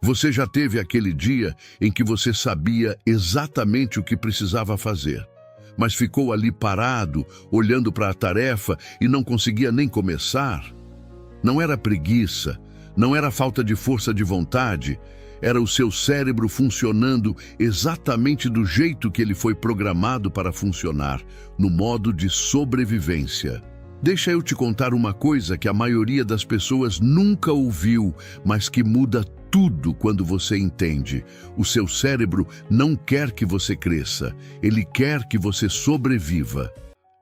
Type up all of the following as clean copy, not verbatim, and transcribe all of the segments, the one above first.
Você já teve aquele dia em que você sabia exatamente o que precisava fazer, mas ficou ali parado, olhando para a tarefa e não conseguia nem começar? Não era preguiça, não era falta de força de vontade, era o seu cérebro funcionando exatamente do jeito que ele foi programado para funcionar, no modo de sobrevivência. Deixa eu te contar uma coisa que a maioria das pessoas nunca ouviu, mas que muda tudo quando você entende. O seu cérebro não quer que você cresça, ele quer que você sobreviva.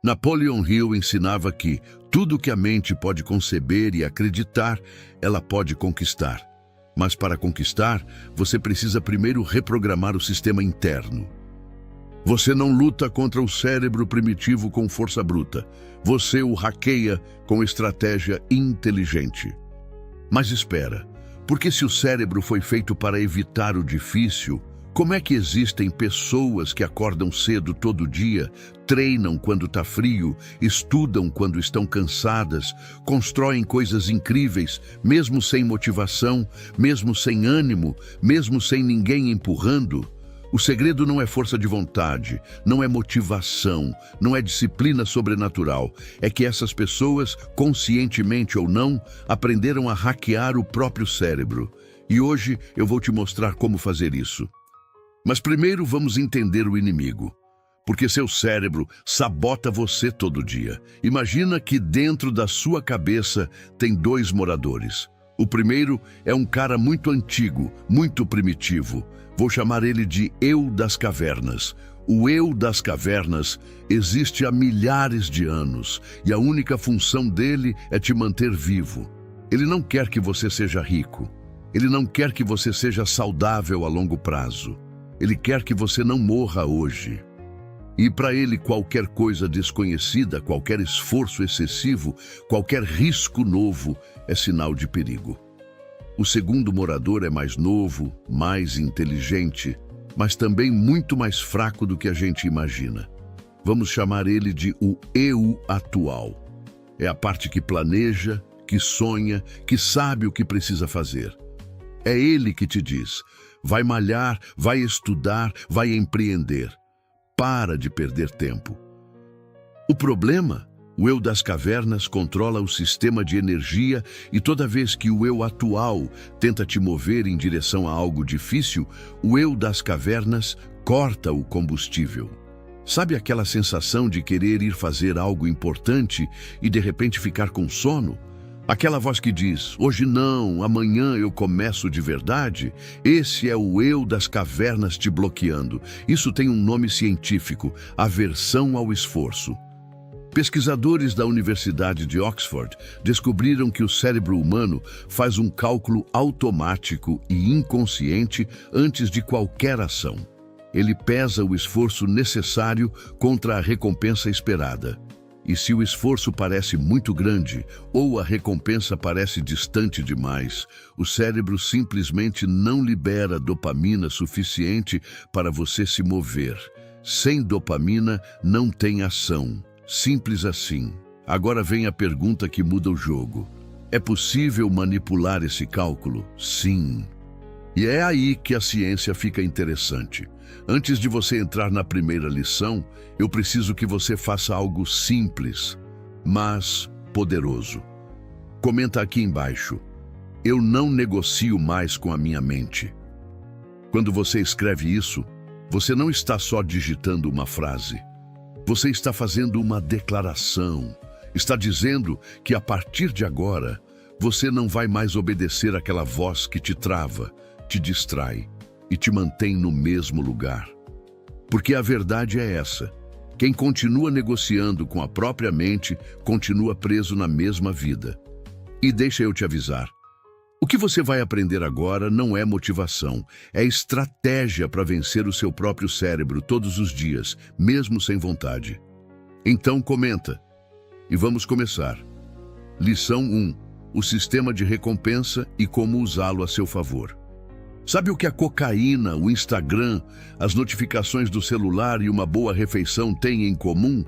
Napoleon Hill ensinava que tudo que a mente pode conceber e acreditar, ela pode conquistar. Mas para conquistar, você precisa primeiro reprogramar o sistema interno. Você não luta contra o cérebro primitivo com força bruta. Você o hackeia com estratégia inteligente. Mas espera, porque se o cérebro foi feito para evitar o difícil, como é que existem pessoas que acordam cedo todo dia, treinam quando está frio, estudam quando estão cansadas, constroem coisas incríveis, mesmo sem motivação, mesmo sem ânimo, mesmo sem ninguém empurrando? O segredo não é força de vontade, não é motivação, não é disciplina sobrenatural. É que essas pessoas, conscientemente ou não, aprenderam a hackear o próprio cérebro. E hoje eu vou te mostrar como fazer isso. Mas primeiro vamos entender o inimigo. Porque seu cérebro sabota você todo dia. Imagina que dentro da sua cabeça tem dois moradores. O primeiro é um cara muito antigo, muito primitivo. Vou chamar ele de Eu das Cavernas. O Eu das Cavernas existe há milhares de anos e a única função dele é te manter vivo. Ele não quer que você seja rico. Ele não quer que você seja saudável a longo prazo. Ele quer que você não morra hoje. E para ele qualquer coisa desconhecida, qualquer esforço excessivo, qualquer risco novo é sinal de perigo. O segundo morador é mais novo, mais inteligente, mas também muito mais fraco do que a gente imagina. Vamos chamar ele de o eu atual. É a parte que planeja, que sonha, que sabe o que precisa fazer. É ele que te diz: vai malhar, vai estudar, vai empreender. Para de perder tempo. O problema? O eu das cavernas controla o sistema de energia e toda vez que o eu atual tenta te mover em direção a algo difícil, o eu das cavernas corta o combustível. Sabe aquela sensação de querer ir fazer algo importante e de repente ficar com sono? Aquela voz que diz: hoje não, amanhã eu começo de verdade? Esse é o eu das cavernas te bloqueando. Isso tem um nome científico: aversão ao esforço. Pesquisadores da Universidade de Oxford descobriram que o cérebro humano faz um cálculo automático e inconsciente antes de qualquer ação. Ele pesa o esforço necessário contra a recompensa esperada. E se o esforço parece muito grande ou a recompensa parece distante demais, o cérebro simplesmente não libera dopamina suficiente para você se mover. Sem dopamina não tem ação. Simples assim. Agora vem a pergunta que muda o jogo. É possível manipular esse cálculo? Sim. E é aí que a ciência fica interessante. Antes de você entrar na primeira lição, eu preciso que você faça algo simples, mas poderoso. Comenta aqui embaixo: eu não negocio mais com a minha mente. Quando você escreve isso, você não está só digitando uma frase. Você está fazendo uma declaração. Está dizendo que a partir de agora, você não vai mais obedecer àquela voz que te trava, te distrai e te mantém no mesmo lugar. Porque a verdade é essa: quem continua negociando com a própria mente continua preso na mesma vida. E deixa eu te avisar, o que você vai aprender agora não é motivação, é estratégia para vencer o seu próprio cérebro todos os dias, mesmo sem vontade. Então comenta, e vamos começar. Lição 1. O sistema de recompensa e como usá-lo a seu favor. Sabe o que a cocaína, o Instagram, as notificações do celular e uma boa refeição têm em comum?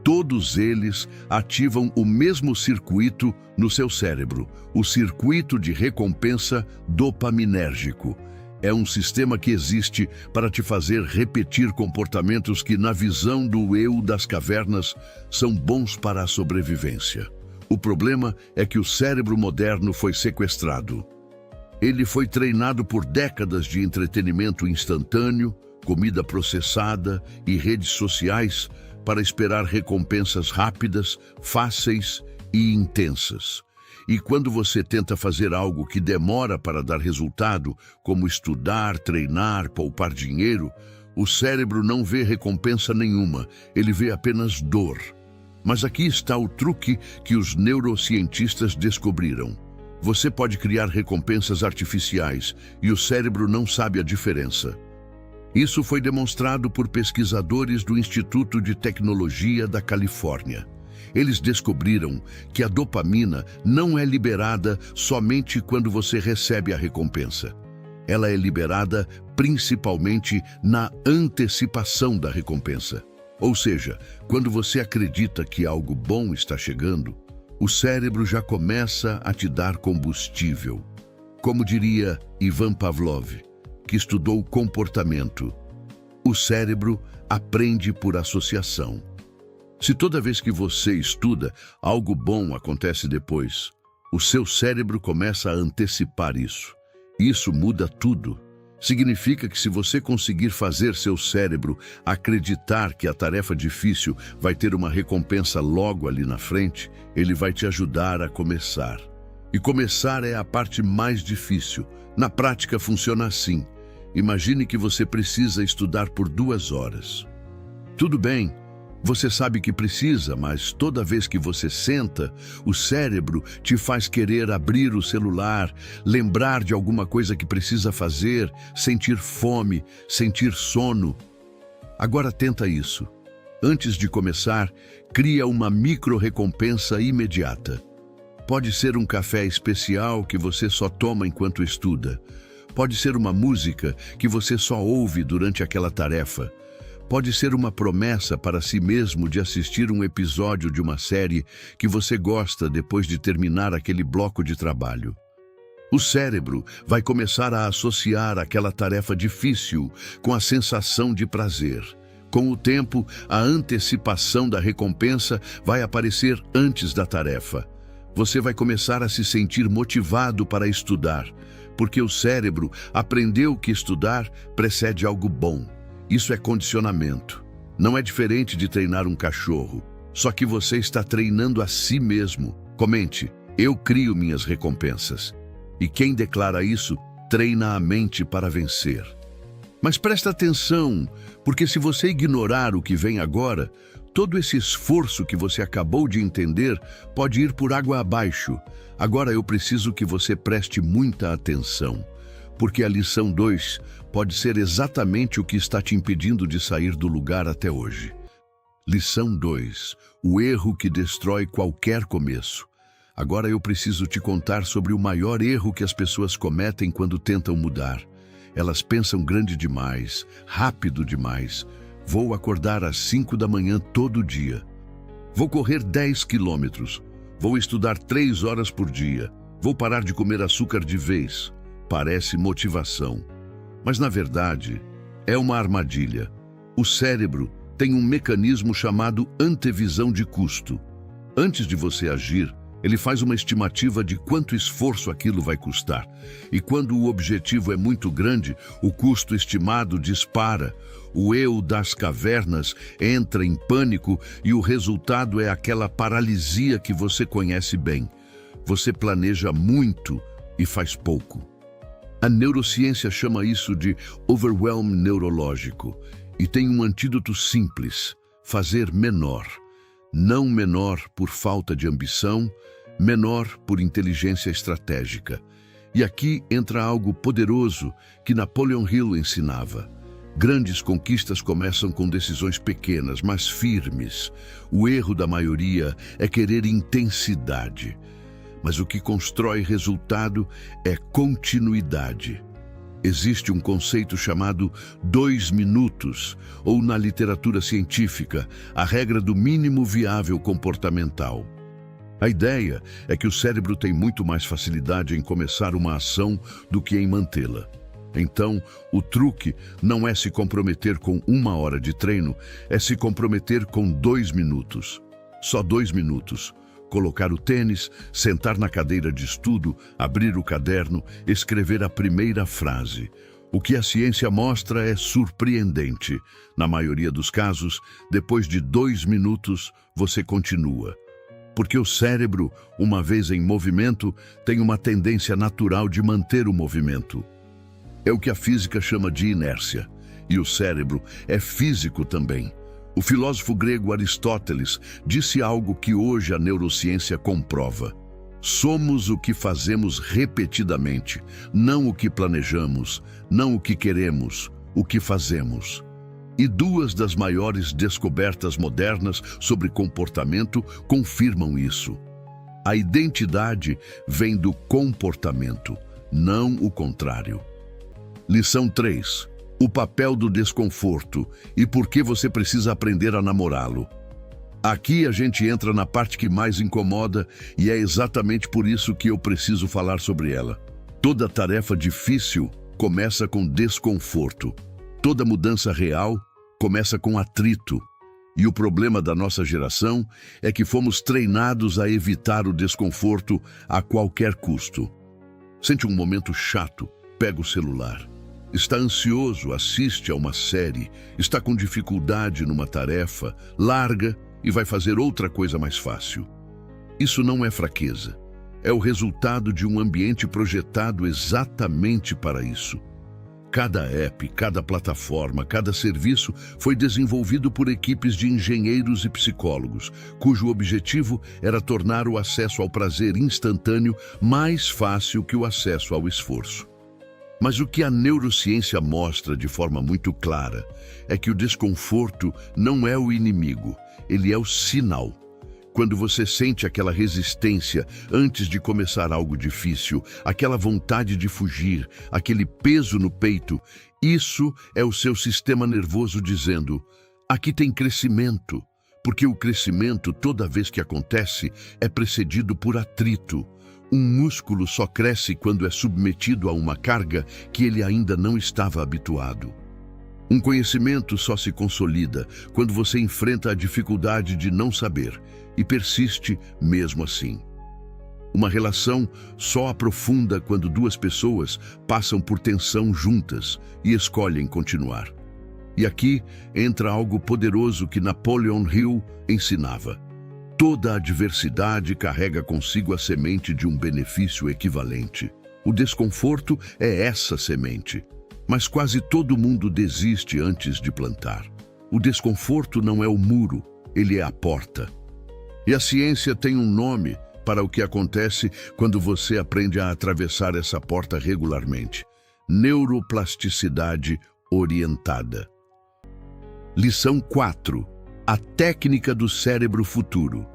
Todos eles ativam o mesmo circuito no seu cérebro, o circuito de recompensa dopaminérgico. É um sistema que existe para te fazer repetir comportamentos que, na visão do eu das cavernas, são bons para a sobrevivência. O problema é que o cérebro moderno foi sequestrado. Ele foi treinado por décadas de entretenimento instantâneo, comida processada e redes sociais para esperar recompensas rápidas, fáceis e intensas. E quando você tenta fazer algo que demora para dar resultado, como estudar, treinar, poupar dinheiro, o cérebro não vê recompensa nenhuma, ele vê apenas dor. Mas aqui está o truque que os neurocientistas descobriram. Você pode criar recompensas artificiais e o cérebro não sabe a diferença. Isso foi demonstrado por pesquisadores do Instituto de Tecnologia da Califórnia. Eles descobriram que a dopamina não é liberada somente quando você recebe a recompensa. Ela é liberada principalmente na antecipação da recompensa. Ou seja, quando você acredita que algo bom está chegando, o cérebro já começa a te dar combustível. Como diria Ivan Pavlov, que estudou comportamento, o cérebro aprende por associação. Se toda vez que você estuda, algo bom acontece depois, o seu cérebro começa a antecipar isso. Isso muda tudo. Significa que se você conseguir fazer seu cérebro acreditar que a tarefa difícil vai ter uma recompensa logo ali na frente, ele vai te ajudar a começar. E começar é a parte mais difícil. Na prática funciona assim. Imagine que você precisa estudar por 2 horas. Tudo bem, você sabe que precisa, mas toda vez que você senta, o cérebro te faz querer abrir o celular, lembrar de alguma coisa que precisa fazer, sentir fome, sentir sono. Agora tenta isso. Antes de começar, cria uma micro-recompensa imediata. Pode ser um café especial que você só toma enquanto estuda. Pode ser uma música que você só ouve durante aquela tarefa. Pode ser uma promessa para si mesmo de assistir um episódio de uma série que você gosta depois de terminar aquele bloco de trabalho. O cérebro vai começar a associar aquela tarefa difícil com a sensação de prazer. Com o tempo, a antecipação da recompensa vai aparecer antes da tarefa. Você vai começar a se sentir motivado para estudar, porque o cérebro aprendeu que estudar precede algo bom. Isso é condicionamento. Não é diferente de treinar um cachorro, só que você está treinando a si mesmo. Comente, eu crio minhas recompensas. E quem declara isso, treina a mente para vencer. Mas presta atenção, porque se você ignorar o que vem agora, todo esse esforço que você acabou de entender pode ir por água abaixo. Agora eu preciso que você preste muita atenção, porque a lição 2 pode ser exatamente o que está te impedindo de sair do lugar até hoje. Lição 2. O erro que destrói qualquer começo. Agora eu preciso te contar sobre o maior erro que as pessoas cometem quando tentam mudar. Elas pensam grande demais, rápido demais. Vou acordar às 5 da manhã todo dia. Vou correr 10 quilômetros. Vou estudar 3 horas por dia. Vou parar de comer açúcar de vez. Parece motivação. Mas, na verdade, é uma armadilha. O cérebro tem um mecanismo chamado antevisão de custo. Antes de você agir, ele faz uma estimativa de quanto esforço aquilo vai custar. E quando o objetivo é muito grande, o custo estimado dispara. O eu das cavernas entra em pânico e o resultado é aquela paralisia que você conhece bem. Você planeja muito e faz pouco. A neurociência chama isso de overwhelm neurológico e tem um antídoto simples: fazer menor. Não menor por falta de ambição, menor por inteligência estratégica. E aqui entra algo poderoso que Napoleon Hill ensinava. Grandes conquistas começam com decisões pequenas, mas firmes. O erro da maioria é querer intensidade. Mas o que constrói resultado é continuidade. Existe um conceito chamado 2 minutos, ou na literatura científica, a regra do mínimo viável comportamental. A ideia é que o cérebro tem muito mais facilidade em começar uma ação do que em mantê-la. Então, o truque não é se comprometer com 1 hora de treino, é se comprometer com 2 minutos. Só 2 minutos. Colocar o tênis, sentar na cadeira de estudo, abrir o caderno, escrever a primeira frase. O que a ciência mostra é surpreendente. Na maioria dos casos, depois de 2 minutos, você continua. Porque o cérebro, uma vez em movimento, tem uma tendência natural de manter o movimento. É o que a física chama de inércia. E o cérebro é físico também. O filósofo grego Aristóteles disse algo que hoje a neurociência comprova. Somos o que fazemos repetidamente, não o que planejamos, não o que queremos, o que fazemos. E 2 das maiores descobertas modernas sobre comportamento confirmam isso. A identidade vem do comportamento, não o contrário. Lição 3. O papel do desconforto e por que você precisa aprender a namorá-lo. Aqui a gente entra na parte que mais incomoda e é exatamente por isso que eu preciso falar sobre ela. Toda tarefa difícil começa com desconforto. Toda mudança real começa com atrito. E o problema da nossa geração é que fomos treinados a evitar o desconforto a qualquer custo. Sente um momento chato, pega o celular. Está ansioso, assiste a uma série, está com dificuldade numa tarefa, larga e vai fazer outra coisa mais fácil. Isso não é fraqueza. É o resultado de um ambiente projetado exatamente para isso. Cada app, cada plataforma, cada serviço foi desenvolvido por equipes de engenheiros e psicólogos, cujo objetivo era tornar o acesso ao prazer instantâneo mais fácil que o acesso ao esforço. Mas o que a neurociência mostra de forma muito clara é que o desconforto não é o inimigo, ele é o sinal. Quando você sente aquela resistência antes de começar algo difícil, aquela vontade de fugir, aquele peso no peito, isso é o seu sistema nervoso dizendo: aqui tem crescimento, porque o crescimento, toda vez que acontece, é precedido por atrito. Um músculo só cresce quando é submetido a uma carga que ele ainda não estava habituado. Um conhecimento só se consolida quando você enfrenta a dificuldade de não saber e persiste mesmo assim. Uma relação só aprofunda quando 2 pessoas passam por tensão juntas e escolhem continuar. E aqui entra algo poderoso que Napoleon Hill ensinava. Toda adversidade carrega consigo a semente de um benefício equivalente. O desconforto é essa semente, mas quase todo mundo desiste antes de plantar. O desconforto não é o muro, ele é a porta. E a ciência tem um nome para o que acontece quando você aprende a atravessar essa porta regularmente: neuroplasticidade orientada. Lição 4. A técnica do cérebro futuro.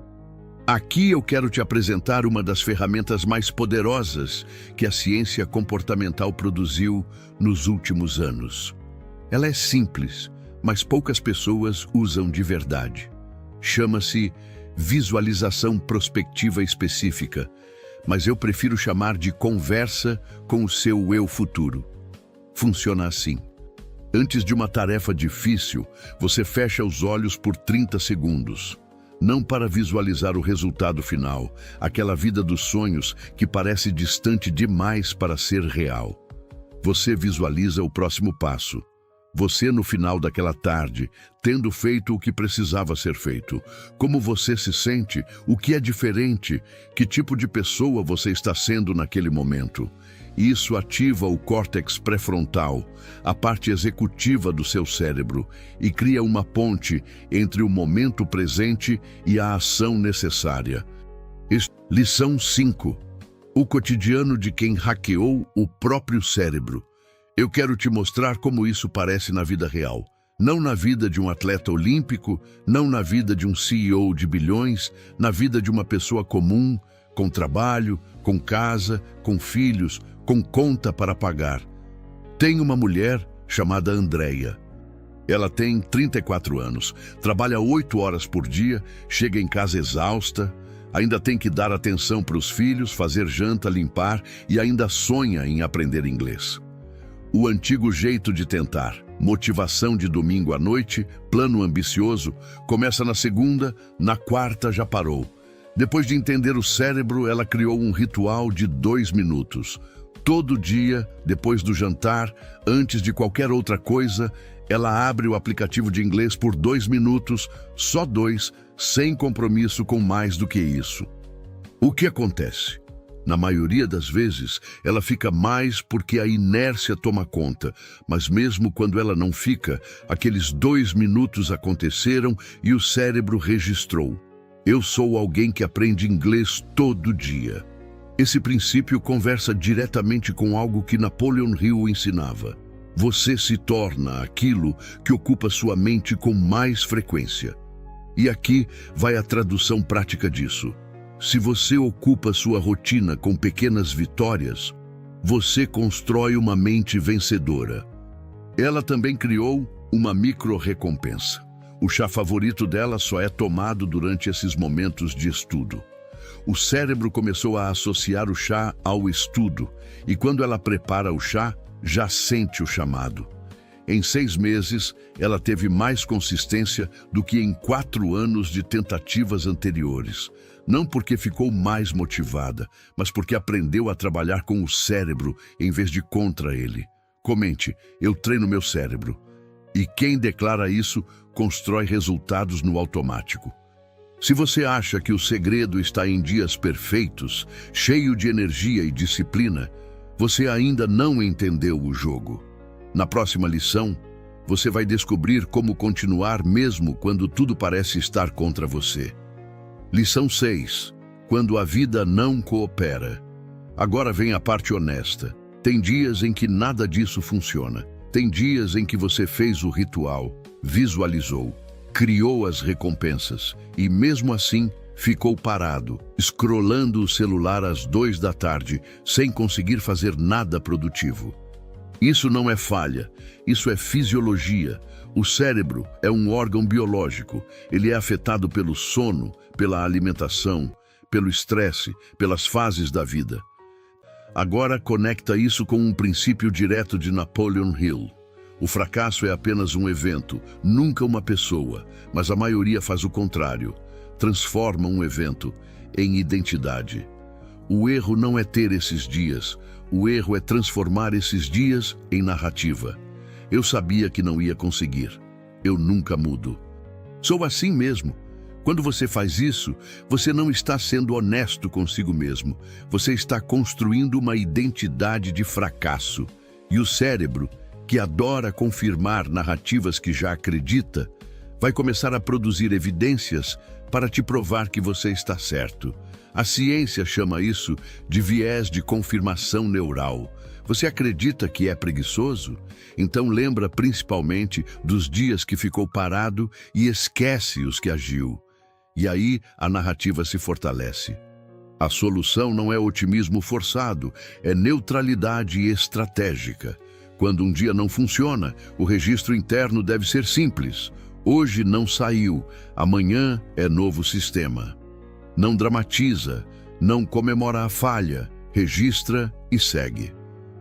Aqui eu quero te apresentar uma das ferramentas mais poderosas que a ciência comportamental produziu nos últimos anos. Ela é simples, mas poucas pessoas usam de verdade. Chama-se visualização prospectiva específica, mas eu prefiro chamar de conversa com o seu eu futuro. Funciona assim. Antes de uma tarefa difícil, você fecha os olhos por 30 segundos. Não para visualizar o resultado final, aquela vida dos sonhos que parece distante demais para ser real. Você visualiza o próximo passo. Você no final daquela tarde, tendo feito o que precisava ser feito. Como você se sente, o que é diferente, que tipo de pessoa você está sendo naquele momento. Isso ativa o córtex pré-frontal, a parte executiva do seu cérebro, e cria uma ponte entre o momento presente e a ação necessária. Lição 5. O cotidiano de quem hackeou o próprio cérebro. Eu quero te mostrar como isso parece na vida real. Não na vida de um atleta olímpico, não na vida de um CEO de bilhões, na vida de uma pessoa comum, com trabalho, com casa, com filhos, com conta para pagar. Tem uma mulher chamada Andreia. Ela tem 34 anos, trabalha 8 horas por dia, chega em casa exausta, ainda tem que dar atenção para os filhos, fazer janta, limpar e ainda sonha em aprender inglês. O antigo jeito de tentar, motivação de domingo à noite, plano ambicioso, começa na segunda, na quarta já parou. Depois de entender o cérebro, ela criou um ritual de 2 minutos. Todo dia, depois do jantar, antes de qualquer outra coisa, ela abre o aplicativo de inglês por 2 minutos, só 2, sem compromisso com mais do que isso. O que acontece? Na maioria das vezes, ela fica mais porque a inércia toma conta, mas mesmo quando ela não fica, aqueles 2 minutos aconteceram e o cérebro registrou. Eu sou alguém que aprende inglês todo dia. Esse princípio conversa diretamente com algo que Napoleon Hill ensinava. Você se torna aquilo que ocupa sua mente com mais frequência. E aqui vai a tradução prática disso. Se você ocupa sua rotina com pequenas vitórias, você constrói uma mente vencedora. Ela também criou uma micro-recompensa. O chá favorito dela só é tomado durante esses momentos de estudo. O cérebro começou a associar o chá ao estudo, e quando ela prepara o chá, já sente o chamado. Em 6 meses, ela teve mais consistência do que em 4 anos de tentativas anteriores. Não porque ficou mais motivada, mas porque aprendeu a trabalhar com o cérebro em vez de contra ele. Comente, eu treino meu cérebro. E quem declara isso, constrói resultados no automático. Se você acha que o segredo está em dias perfeitos, cheio de energia e disciplina, você ainda não entendeu o jogo. Na próxima lição, você vai descobrir como continuar mesmo quando tudo parece estar contra você. Lição 6. Quando a vida não coopera. Agora vem a parte honesta. Tem dias em que nada disso funciona. Tem dias em que você fez o ritual, visualizou, criou as recompensas e, mesmo assim, ficou parado, scrollando o celular às 2 da tarde, sem conseguir fazer nada produtivo. Isso não é falha, isso é fisiologia. O cérebro é um órgão biológico. Ele é afetado pelo sono, pela alimentação, pelo estresse, pelas fases da vida. Agora conecta isso com um princípio direto de Napoleon Hill. O fracasso é apenas um evento, nunca uma pessoa, mas a maioria faz o contrário. Transforma um evento em identidade. O erro não é ter esses dias, o erro é transformar esses dias em narrativa. Eu sabia que não ia conseguir. Eu nunca mudo. Sou assim mesmo. Quando você faz isso, você não está sendo honesto consigo mesmo. Você está construindo uma identidade de fracasso. E o cérebro, que adora confirmar narrativas que já acredita, vai começar a produzir evidências para te provar que você está certo. A ciência chama isso de viés de confirmação neural. Você acredita que é preguiçoso? Então lembra principalmente dos dias que ficou parado e esquece os que agiu. E aí a narrativa se fortalece. A solução não é otimismo forçado, é neutralidade estratégica. Quando um dia não funciona, o registro interno deve ser simples. Hoje não saiu, amanhã é novo sistema. Não dramatiza, não comemora a falha, registra e segue.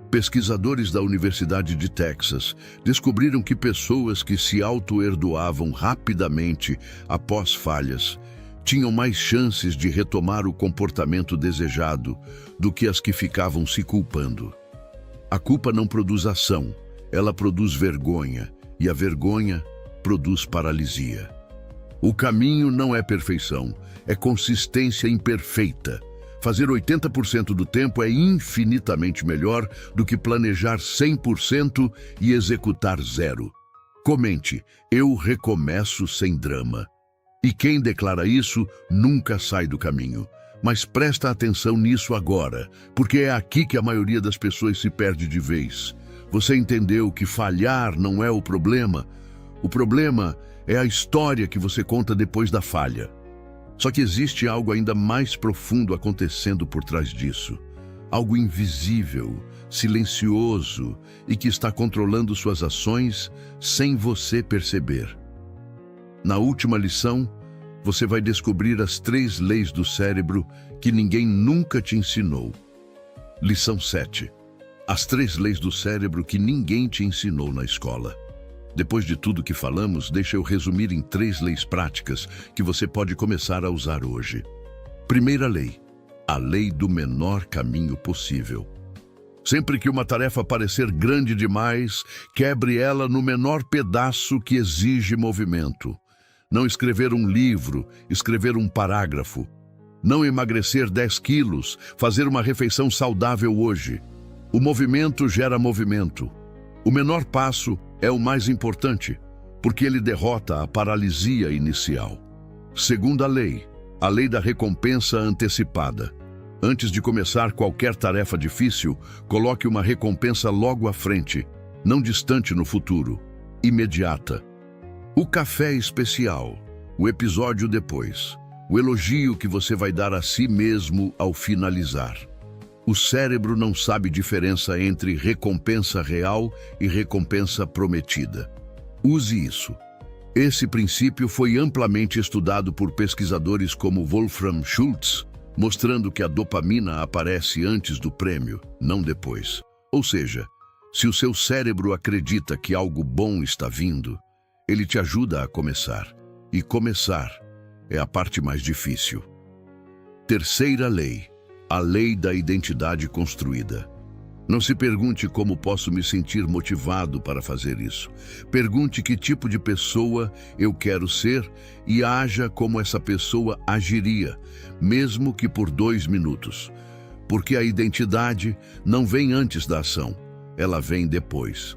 Pesquisadores da Universidade de Texas descobriram que pessoas que se auto-perdoavam rapidamente após falhas tinham mais chances de retomar o comportamento desejado do que as que ficavam se culpando. A culpa não produz ação, ela produz vergonha, e a vergonha produz paralisia. O caminho não é perfeição, é consistência imperfeita. Fazer 80% do tempo é infinitamente melhor do que planejar 100% e executar 0. Comente, eu recomeço sem drama. E quem declara isso nunca sai do caminho. Mas presta atenção nisso agora, porque é aqui que a maioria das pessoas se perde de vez. Você entendeu que falhar não é o problema é a história que você conta depois da falha. Só que existe algo ainda mais profundo acontecendo por trás disso. Algo invisível. silencioso e que está controlando suas ações sem você perceber. Na última lição, você vai descobrir as 3 leis do cérebro que ninguém nunca te ensinou. Lição 7. As 3 leis do cérebro que ninguém te ensinou na escola. Depois de tudo que falamos, deixa eu resumir em 3 leis práticas que você pode começar a usar hoje. Primeira lei: a lei do menor caminho possível. Sempre que uma tarefa parecer grande demais, quebre ela no menor pedaço que exige movimento. Não escrever um livro, escrever um parágrafo. Não emagrecer 10 quilos, fazer uma refeição saudável hoje. O movimento gera movimento. O menor passo é o mais importante, porque ele derrota a paralisia inicial. Segunda lei: a lei da recompensa antecipada. Antes de começar qualquer tarefa difícil, coloque uma recompensa logo à frente, não distante no futuro, imediata. O café especial, o episódio depois, o elogio que você vai dar a si mesmo ao finalizar. O cérebro não sabe diferença entre recompensa real e recompensa prometida. Use isso. Esse princípio foi amplamente estudado por pesquisadores como Wolfram Schultz, mostrando que a dopamina aparece antes do prêmio, não depois. Ou seja, se o seu cérebro acredita que algo bom está vindo, ele te ajuda a começar. E começar é a parte mais difícil. Terceira lei: a lei da identidade construída. Não se pergunte como posso me sentir motivado para fazer isso. Pergunte que tipo de pessoa eu quero ser e haja como essa pessoa agiria, mesmo que por 2 minutos. Porque a identidade não vem antes da ação, ela vem depois.